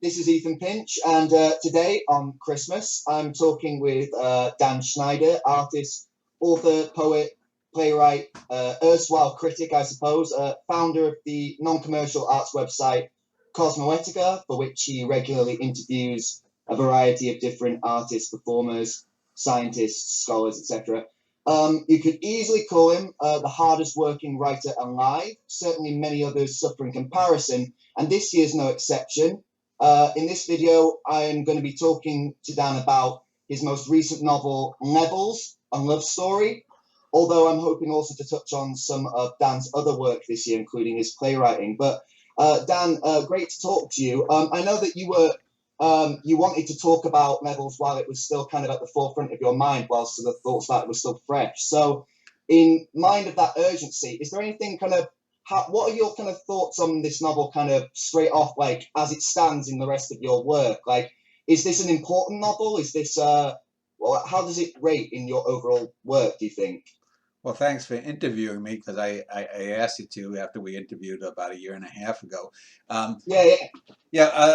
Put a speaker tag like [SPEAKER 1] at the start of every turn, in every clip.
[SPEAKER 1] This is Ethan Pinch, and today on Christmas, I'm talking with Dan Schneider, artist, author, poet, playwright, erstwhile critic, I suppose, founder of the non-commercial arts website Cosmoetica, for which he regularly interviews a variety of different artists, performers, scientists, scholars, etc. You could easily call him the hardest working writer alive. Certainly, many others suffer in comparison, and this year's no exception. In this video, I'm going to be talking to Dan about his most recent novel, Levels, a love story, although I'm hoping also to touch on some of Dan's other work this year, including his playwriting. But Dan, great to talk to you. I know that you wanted to talk about Levels while it was still kind of at the forefront of your mind, whilst the thoughts that were still fresh. So in mind of that urgency, is there anything kind of, what are your kind of thoughts on this novel kind of straight off, like as it stands in the rest of your work? Like, is this an important novel? Is this, well, how does it rate in your overall work, do you think?
[SPEAKER 2] Well, thanks for interviewing me, because I asked you to after we interviewed about a year and a half ago.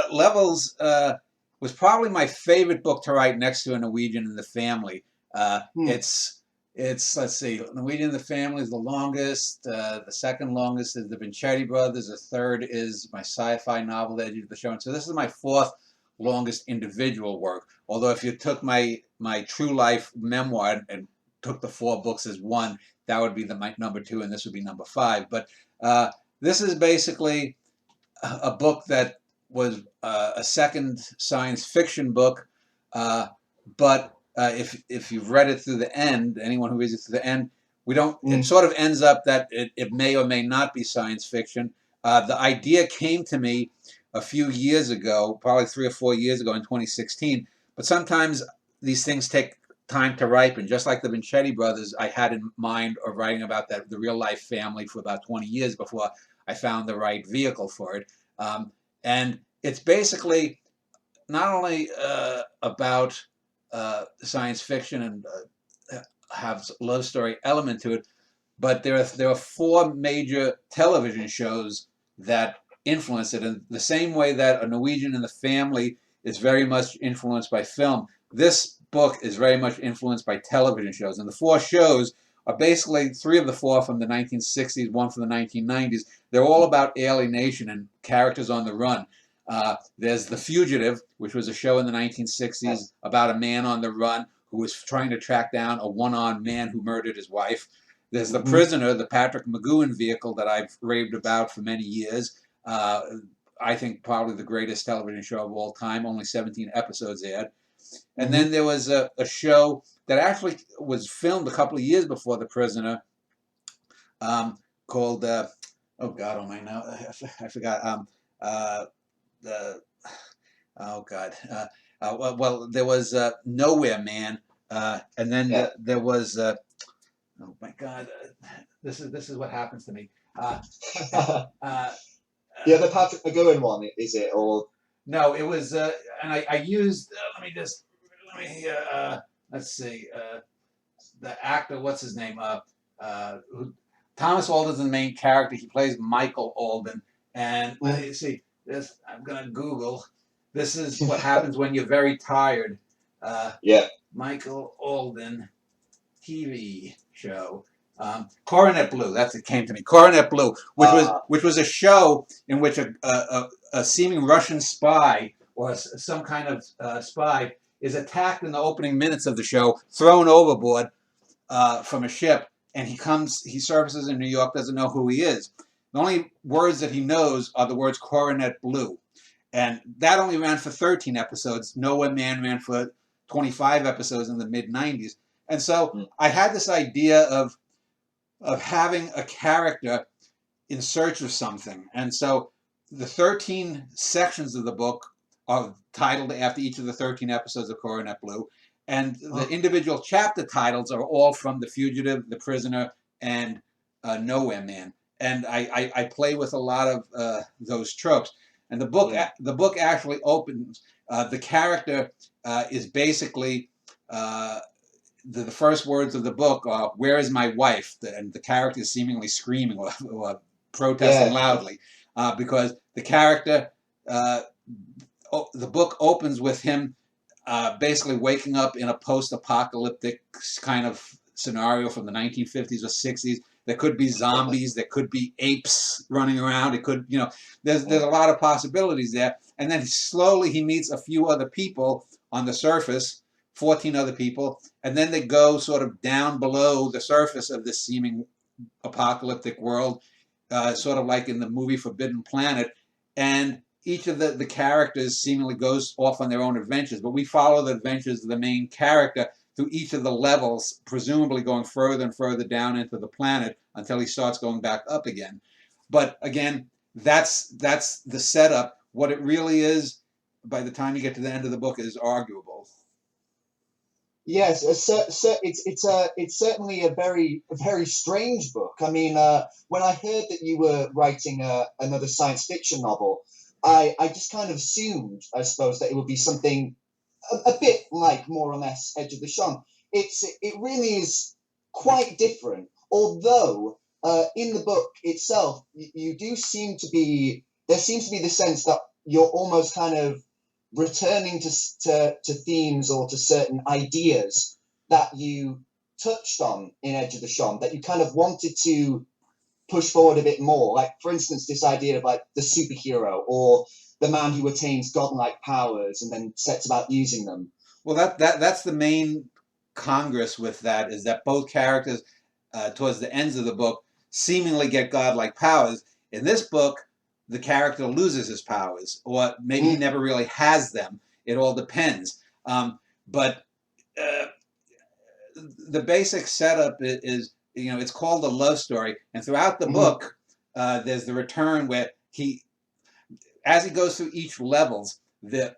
[SPEAKER 2] Levels was probably my favorite book to write next to A Norwegian in the Family. It's let's see, Norwegian in the Family is the longest. The second longest is the Vincetti Brothers. The third is my sci-fi novel, The Edge of the Show. And so this is my fourth longest individual work. Although if you took my true life memoir and took the four books as one, that would be my number two, and this would be number five. But this is basically a book that was a second science fiction book, but if you've read it through the end, anyone who reads it through the end, it sort of ends up that it may or may not be science fiction. The idea came to me a few years ago, probably 3 or 4 years ago in 2016, but sometimes these things take time to ripen. Just like the Vincetti Brothers, I had in mind of writing about the real life family for about 20 years before I found the right vehicle for it. And it's basically not only about science fiction and have a love story element to it, but there are four major television shows that influence it. In the same way that A Norwegian in the Family is very much influenced by film, this book is very much influenced by television shows. And the four shows are basically three of the four from the 1960s, one from the 1990s. They're all about alienation and characters on the run. There's The Fugitive, which was a show in the 1960s about a man on the run who was trying to track down a one-armed man who murdered his wife. There's The Prisoner, the Patrick McGoohan vehicle that I've raved about for many years. I think probably the greatest television show of all time, only 17 episodes aired. And then there was a show that actually was filmed a couple of years before The Prisoner, called, oh God, oh my, now I forgot, well, there was Nowhere Man, and then there was, oh my God, this is what happens to me.
[SPEAKER 1] The Patrick McGoohan one, is it? Or
[SPEAKER 2] no, it was, and I used. Let's see. The actor, what's his name? Thomas Alden's the main character. He plays Michael Alden. And let me see. This I'm gonna Google. This is what happens when you're very tired. Michael Alden TV show. Coronet Blue. That's it came to me. Coronet Blue, which was a show in which a seeming Russian spy or some kind of spy is attacked in the opening minutes of the show, thrown overboard from a ship, and he surfaces in New York, doesn't know who he is. The only words that he knows are the words Coronet Blue. And that only ran for 13 episodes. Nowhere Man ran for 25 episodes in the mid-90s. And so I had this idea of having a character in search of something. And so the 13 sections of the book are titled after each of the 13 episodes of Coronet Blue. And the individual chapter titles are all from The Fugitive, The Prisoner, and Nowhere Man. And I play with a lot of those tropes. And the book actually opens, the character is basically, the first words of the book are, "Where is my wife?" And the character is seemingly screaming or protesting loudly, because the character the book opens with him basically waking up in a post-apocalyptic kind of scenario from the 1950s or 60s. There could be zombies, there could be apes running around. It could, you know, there's a lot of possibilities there. And then slowly he meets a few other people on the surface, 14 other people, and then they go sort of down below the surface of this seeming apocalyptic world, sort of like in the movie Forbidden Planet. And each of the characters seemingly goes off on their own adventures, but we follow the adventures of the main character through each of the levels, presumably going further and further down into the planet until he starts going back up again. But again, that's the setup. What it really is, by the time you get to the end of the book, is arguable.
[SPEAKER 1] Yes, it's certainly a very strange book. I mean, when I heard that you were writing another science fiction novel, I just kind of assumed, I suppose, that it would be something a bit like more or less Edge of the Shon. It really is quite different. Although in the book itself, you do seem to be there seems to be the sense that you're almost kind of returning to themes or to certain ideas that you touched on in Edge of the Shon that you kind of wanted to push forward a bit more. Like, for instance, this idea of like the superhero or the man who attains godlike powers and then sets about using them.
[SPEAKER 2] Well, that's the main congress with that, is that both characters, towards the ends of the book, seemingly get godlike powers. In this book, the character loses his powers, or maybe he never really has them. It all depends. But the basic setup is, you know, it's called a love story, and throughout the book, there's the return where as he goes through each levels,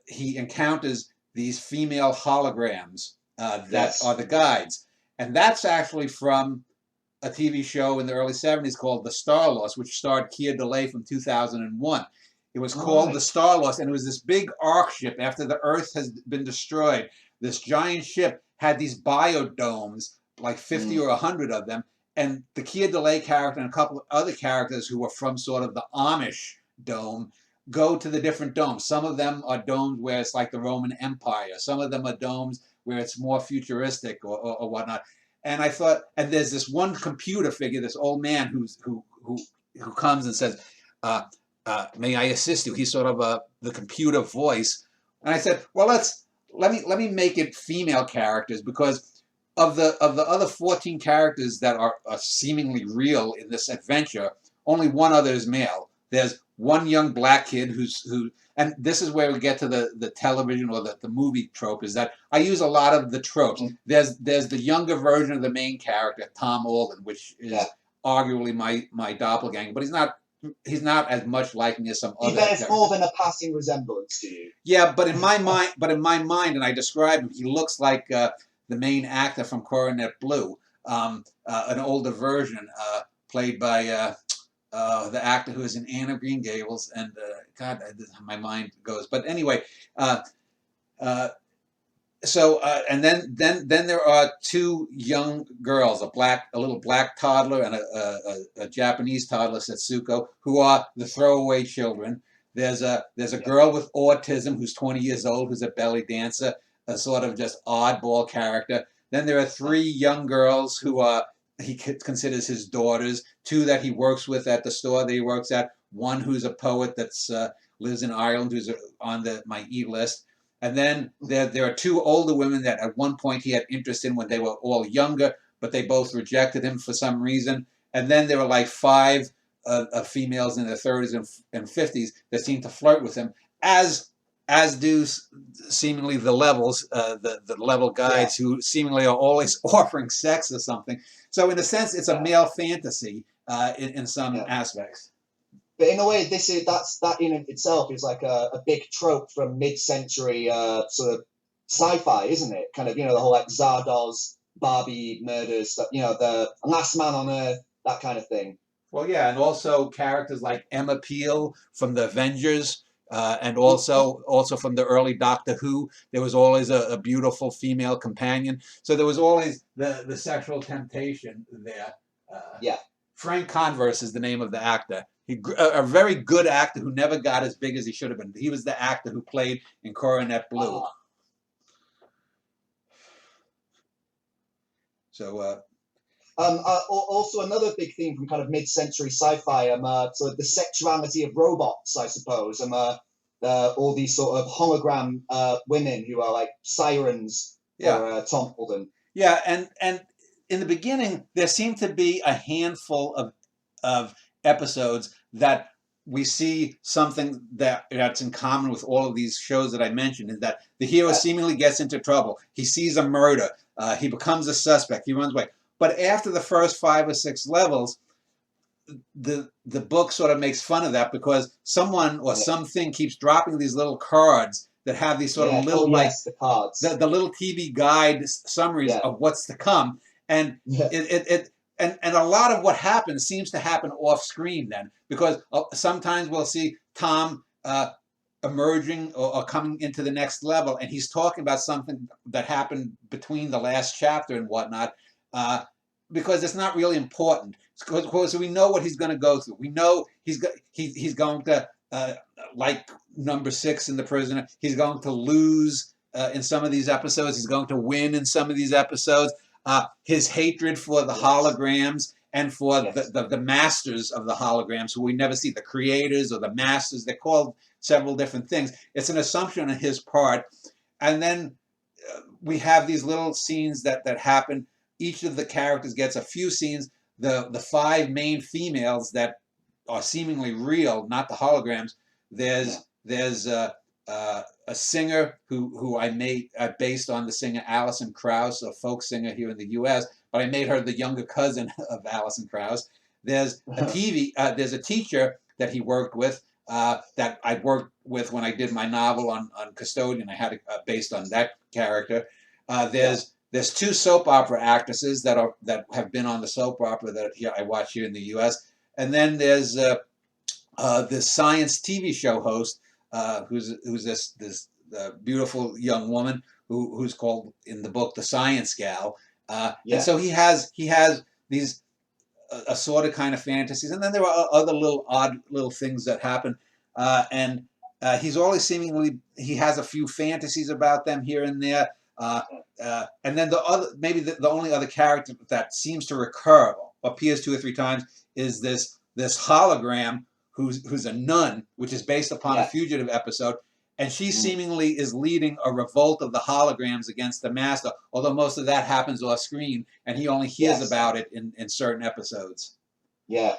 [SPEAKER 2] he encounters these female holograms that are the guides, and that's actually from a TV show in the early 70s called The Star Lost, which starred Keir Delay from 2001. It was called The Star Lost, and it was this big ark ship after the Earth has been destroyed. This giant ship had these biodomes, like 50 or 100 of them, and the Keir Delay character and a couple of other characters who were from sort of the Amish dome go to the different domes. Some of them are domes where it's like the Roman Empire. Some of them are domes where it's more futuristic or whatnot. And I thought, and there's this one computer figure, this old man who comes and says, "May I assist you?" He's sort of the computer voice. And I said, well, let me make it female characters, because of the other 14 characters that are seemingly real in this adventure, only one other is male. There's one young black kid and this is where we get to the television or the movie trope, is that I use a lot of the tropes. There's the younger version of the main character, Tom Alden, which is arguably my doppelganger, but he's not as much like me as some other.
[SPEAKER 1] He bears more than a passing resemblance to you.
[SPEAKER 2] Yeah, but in my mind, and I describe him, he looks like the main actor from Coronet Blue, an older version, played by the actor who is in Anne of Green Gables, and God, my mind goes. But anyway, so and then there are two young girls, a little black toddler and a Japanese toddler, Setsuko, who are the throwaway children. There's a girl with autism who's 20 years old, who's a belly dancer, a sort of just oddball character. Then there are three young girls who he considers his daughters, two that he works with at the store that he works at, one who's a poet that's lives in Ireland, who's on my E-list. And then there are two older women that at one point he had interest in when they were all younger, but they both rejected him for some reason. And then there were like five females in their 30s and 50s that seem to flirt with him, as do seemingly the levels, the level guides, who seemingly are always offering sex or something. So in a sense, it's a male fantasy in some aspects.
[SPEAKER 1] But in a way, that in itself is like a big trope from mid-century sort of sci-fi, isn't it? Kind of, the whole like Zardoz, Barbie murders, the Last Man on Earth, that kind of thing.
[SPEAKER 2] Well, yeah, and also characters like Emma Peel from the Avengers, and also from the early Doctor Who. There was always a beautiful female companion. So there was always the sexual temptation there. Frank Converse is the name of the actor. A very good actor who never got as big as he should have been. He was the actor who played in Coronet Blue. So.
[SPEAKER 1] Also, another big theme from kind of mid-century sci-fi, sort of the sexuality of robots, I suppose. All these sort of hologram women who are like sirens for Tom Holden.
[SPEAKER 2] Yeah, and in the beginning, there seemed to be a handful of episodes that we see something that's in common with all of these shows that I mentioned, is that the hero seemingly gets into trouble. He sees a murder. He becomes a suspect. He runs away. But after the first 5 or 6 levels, the book sort of makes fun of that, because someone or something keeps dropping these little cards that have these sort of little
[SPEAKER 1] the cards,
[SPEAKER 2] the little TV guide summaries of what's to come, and and a lot of what happens seems to happen off screen then, because sometimes we'll see Tom emerging or coming into the next level, and he's talking about something that happened between the last chapter and whatnot. Because it's not really important. Because we know what he's going to go through. We know he's going to, like number 6 in The Prisoner, he's going to lose in some of these episodes. He's going to win in some of these episodes. His hatred for the holograms and for the masters of the holograms, who we never see, the creators or the masters. They're called several different things. It's an assumption on his part. And then we have these little scenes that happen. Each of the characters gets a few scenes. The 5 main females that are seemingly real, not the holograms. There's a singer who I made based on the singer Alison Krauss, a folk singer here in the U.S., but I made her the younger cousin of Alison Krauss. There's there's a teacher that he worked with, that I worked with when I did my novel on Custodian. I had it based on that character. There's 2 soap opera actresses that have been on the soap opera that I watch here in the U.S. And then there's this science TV show host who's this beautiful young woman who's called in the book the Science Gal. And so he has these assorted kind of fantasies, and then there are other odd little things that happen. And he's always he has a few fantasies about them here and there. And then the only other character that seems to recur, appears 2 or 3 times, is this hologram who's a nun, which is based upon a Fugitive episode, and she seemingly is leading a revolt of the holograms against the master, although most of that happens off screen, and he only hears about it in certain episodes.
[SPEAKER 1] Yeah.